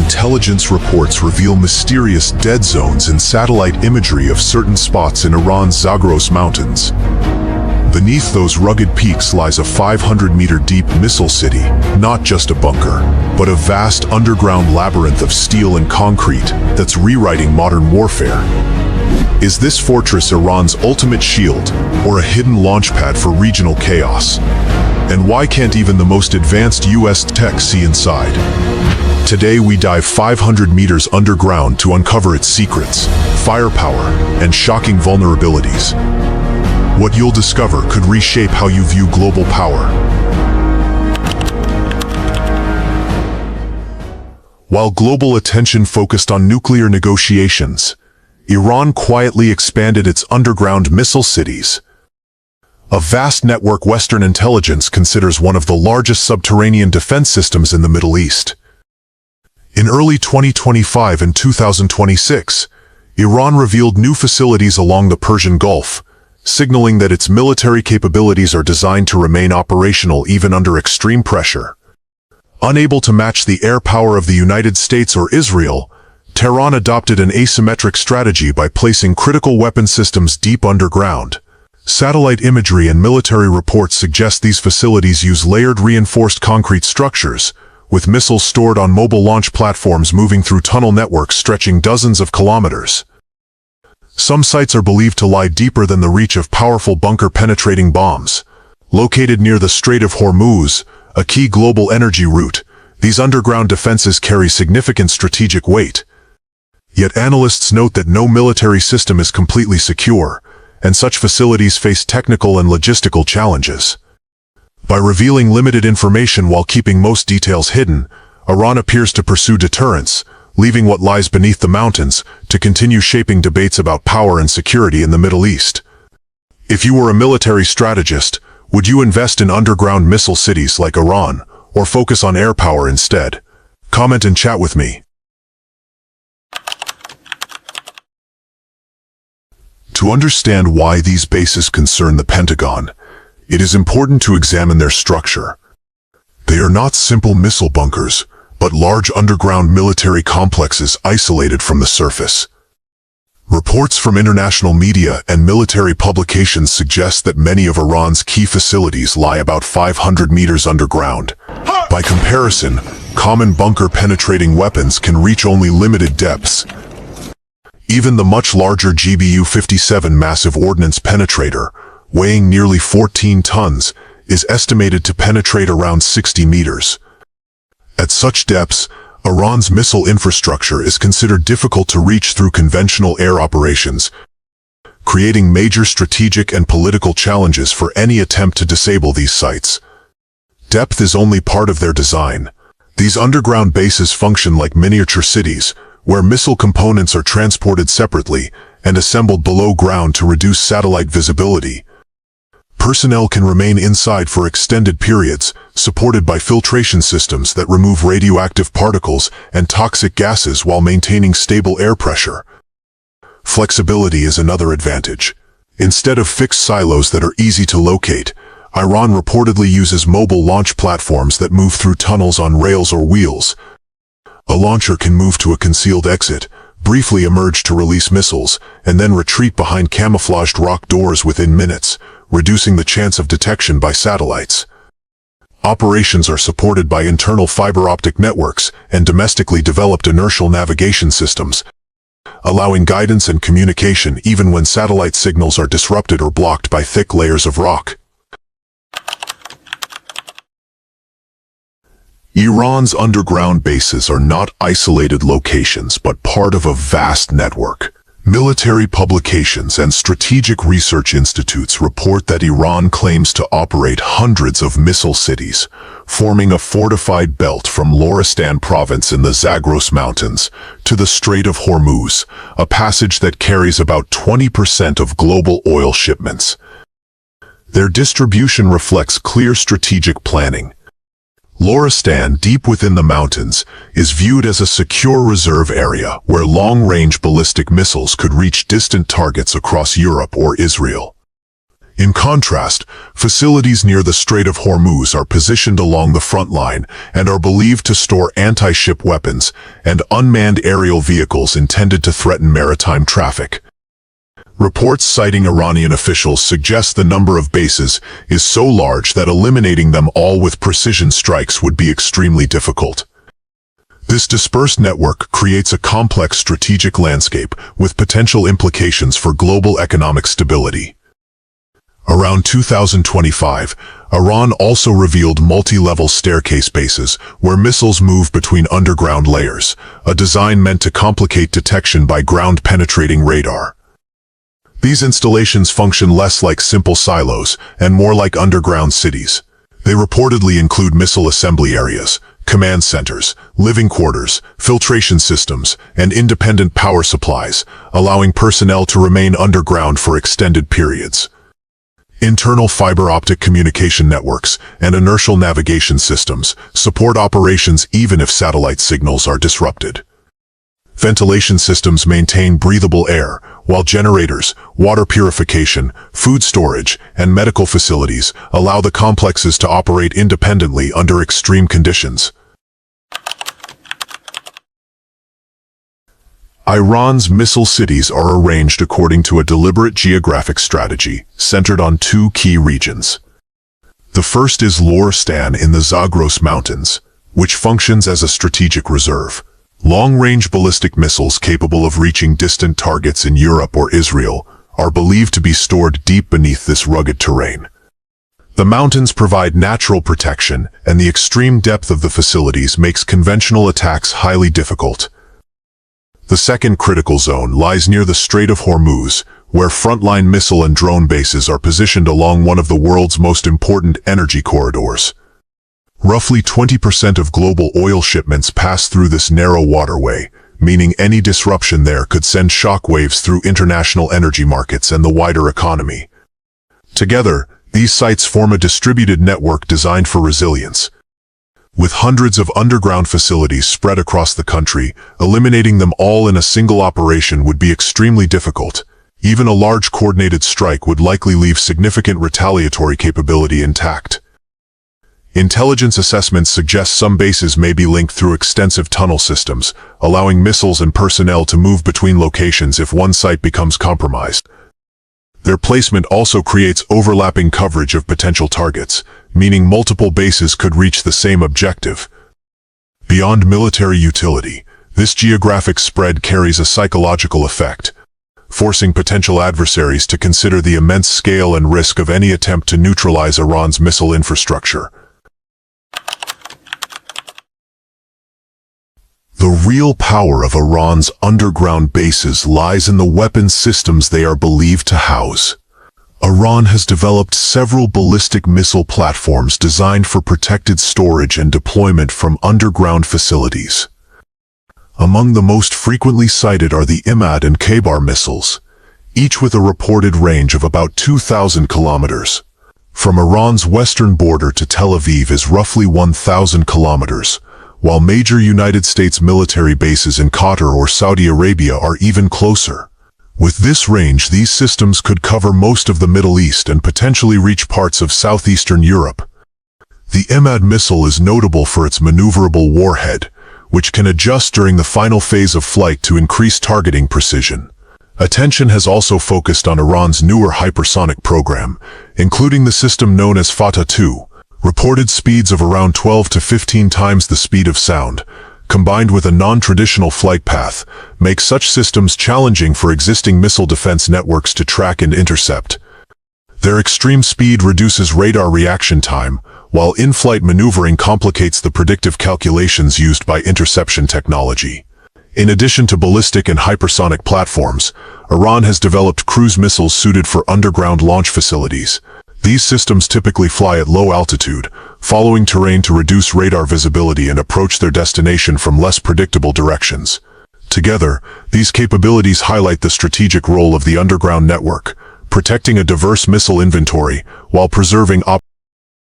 intelligence reports reveal mysterious dead zones in satellite imagery of certain spots in Iran's Zagros Mountains. Beneath those rugged peaks lies a 500-meter-deep missile city, not just a bunker, but a vast underground labyrinth of steel and concrete that's rewriting modern warfare. Is this fortress Iran's ultimate shield, or a hidden launchpad for regional chaos? And why can't even the most advanced US tech see inside? Today we dive 500 meters underground to uncover its secrets, firepower, and shocking vulnerabilities. What you'll discover could reshape how you view global power. While global attention focused on nuclear negotiations, Iran quietly expanded its underground missile cities. A vast network Western intelligence considers one of the largest subterranean defense systems in the Middle East. In early 2025 and 2026, Iran revealed new facilities along the Persian Gulf, signaling that its military capabilities are designed to remain operational even under extreme pressure. Unable to match the air power of the United States or Israel, Tehran adopted an asymmetric strategy by placing critical weapon systems deep underground. Satellite imagery and military reports suggest these facilities use layered reinforced concrete structures, with missiles stored on mobile launch platforms moving through tunnel networks stretching dozens of kilometers. Some sites are believed to lie deeper than the reach of powerful bunker-penetrating bombs. Located near the Strait of Hormuz, a key global energy route, these underground defenses carry significant strategic weight. Yet analysts note that no military system is completely secure, and such facilities face technical and logistical challenges. By revealing limited information while keeping most details hidden, Iran appears to pursue deterrence, leaving what lies beneath the mountains to continue shaping debates about power and security in the Middle East. If you were a military strategist, would you invest in underground missile cities like Iran, or focus on air power instead? Comment and chat with me. To understand why these bases concern the Pentagon, it is important to examine their structure. They are not simple missile bunkers, but large underground military complexes isolated from the surface. Reports from international media and military publications suggest that many of Iran's key facilities lie about 500 meters underground. By comparison, common bunker-penetrating weapons can reach only limited depths. Even the much larger GBU-57 massive ordnance penetrator, weighing nearly 14 tons, is estimated to penetrate around 60 meters. At such depths, Iran's missile infrastructure is considered difficult to reach through conventional air operations, creating major strategic and political challenges for any attempt to disable these sites. Depth is only part of their design. These underground bases function like miniature cities, where missile components are transported separately and assembled below ground to reduce satellite visibility. Personnel can remain inside for extended periods, supported by filtration systems that remove radioactive particles and toxic gases while maintaining stable air pressure. Flexibility is another advantage. Instead of fixed silos that are easy to locate, Iran reportedly uses mobile launch platforms that move through tunnels on rails or wheels. A launcher can move to a concealed exit, briefly emerge to release missiles, and then retreat behind camouflaged rock doors within minutes, reducing the chance of detection by satellites. Operations are supported by internal fiber optic networks and domestically developed inertial navigation systems, allowing guidance and communication even when satellite signals are disrupted or blocked by thick layers of rock. Iran's underground bases are not isolated locations but part of a vast network. Military publications and strategic research institutes report that Iran claims to operate hundreds of missile cities, forming a fortified belt from Loristan province in the Zagros Mountains to the Strait of Hormuz, a passage that carries about 20% of global oil shipments. Their distribution reflects clear strategic planning. Loristan, deep within the mountains, is viewed as a secure reserve area where long-range ballistic missiles could reach distant targets across Europe or Israel. In contrast, facilities near the Strait of Hormuz are positioned along the front line and are believed to store anti-ship weapons and unmanned aerial vehicles intended to threaten maritime traffic. Reports citing Iranian officials suggest the number of bases is so large that eliminating them all with precision strikes would be extremely difficult. This dispersed network creates a complex strategic landscape with potential implications for global economic stability. Around 2025, Iran also revealed multi-level staircase bases where missiles move between underground layers, a design meant to complicate detection by ground-penetrating radar. These installations function less like simple silos and more like underground cities. They reportedly include missile assembly areas, command centers, living quarters, filtration systems, and independent power supplies, allowing personnel to remain underground for extended periods. Internal fiber optic communication networks and inertial navigation systems support operations even if satellite signals are disrupted. Ventilation systems maintain breathable air, while generators, water purification, food storage, and medical facilities allow the complexes to operate independently under extreme conditions. Iran's missile cities are arranged according to a deliberate geographic strategy centered on two key regions. The first is Lorestan in the Zagros Mountains, which functions as a strategic reserve. Long-range ballistic missiles capable of reaching distant targets in Europe or Israel are believed to be stored deep beneath this rugged terrain. The mountains provide natural protection, and the extreme depth of the facilities makes conventional attacks highly difficult. The second critical zone lies near the Strait of Hormuz, where frontline missile and drone bases are positioned along one of the world's most important energy corridors. Roughly 20% of global oil shipments pass through this narrow waterway, meaning any disruption there could send shockwaves through international energy markets and the wider economy. Together, these sites form a distributed network designed for resilience. With hundreds of underground facilities spread across the country, eliminating them all in a single operation would be extremely difficult. Even a large coordinated strike would likely leave significant retaliatory capability intact. Intelligence assessments suggest some bases may be linked through extensive tunnel systems, allowing missiles and personnel to move between locations if one site becomes compromised. Their placement also creates overlapping coverage of potential targets, meaning multiple bases could reach the same objective. Beyond military utility, this geographic spread carries a psychological effect, forcing potential adversaries to consider the immense scale and risk of any attempt to neutralize Iran's missile infrastructure. The real power of Iran's underground bases lies in the weapons systems they are believed to house. Iran has developed several ballistic missile platforms designed for protected storage and deployment from underground facilities. Among the most frequently cited are the Imad and K-bar missiles, each with a reported range of about 2,000 kilometers. From Iran's western border to Tel Aviv is roughly 1,000 kilometers, while major United States military bases in Qatar or Saudi Arabia are even closer. With this range, these systems could cover most of the Middle East and potentially reach parts of southeastern Europe. The Imad missile is notable for its maneuverable warhead, which can adjust during the final phase of flight to increase targeting precision. Attention has also focused on Iran's newer hypersonic program, including the system known as Fateh 2. Reported speeds of around 12 to 15 times the speed of sound, combined with a non-traditional flight path, make such systems challenging for existing missile defense networks to track and intercept. Their extreme speed reduces radar reaction time, while in-flight maneuvering complicates the predictive calculations used by interception technology. In addition to ballistic and hypersonic platforms, Iran has developed cruise missiles suited for underground launch facilities. These systems typically fly at low altitude, following terrain to reduce radar visibility and approach their destination from less predictable directions. Together, these capabilities highlight the strategic role of the underground network, protecting a diverse missile inventory while preserving